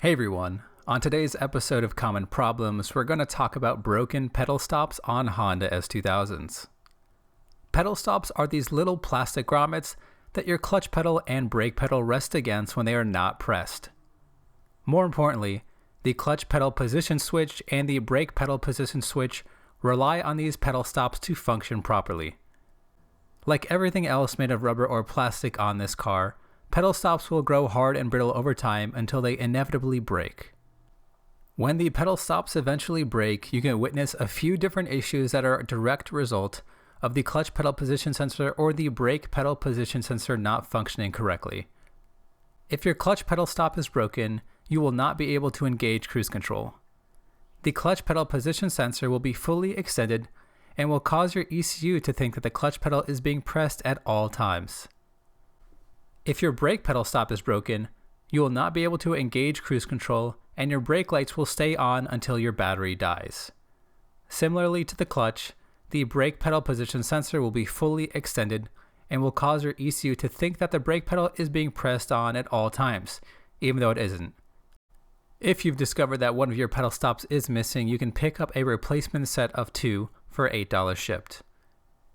Hey everyone, on today's episode of Common Problems, we're going to talk about broken pedal stops on Honda S2000s. Pedal stops are these little plastic grommets that your clutch pedal and brake pedal rest against when they are not pressed. More importantly, the clutch pedal position switch and the brake pedal position switch rely on these pedal stops to function properly. Like everything else made of rubber or plastic on this car, pedal stops will grow hard and brittle over time until they inevitably break. When the pedal stops eventually break, you can witness a few different issues that are a direct result of the clutch pedal position sensor or the brake pedal position sensor not functioning correctly. If your clutch pedal stop is broken, you will not be able to engage cruise control. The clutch pedal position sensor will be fully extended and will cause your ECU to think that the clutch pedal is being pressed at all times. If your brake pedal stop is broken, you will not be able to engage cruise control and your brake lights will stay on until your battery dies. Similarly to the clutch, the brake pedal position sensor will be fully extended and will cause your ECU to think that the brake pedal is being pressed on at all times, even though it isn't. If you've discovered that one of your pedal stops is missing, you can pick up a replacement set of 2 for $8 shipped.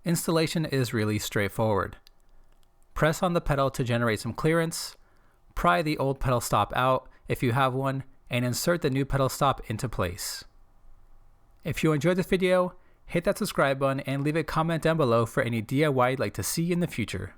Installation is really straightforward. Press on the pedal to generate some clearance, pry the old pedal stop out if you have one, and insert the new pedal stop into place. If you enjoyed this video, hit that subscribe button and leave a comment down below for any DIY you'd like to see in the future.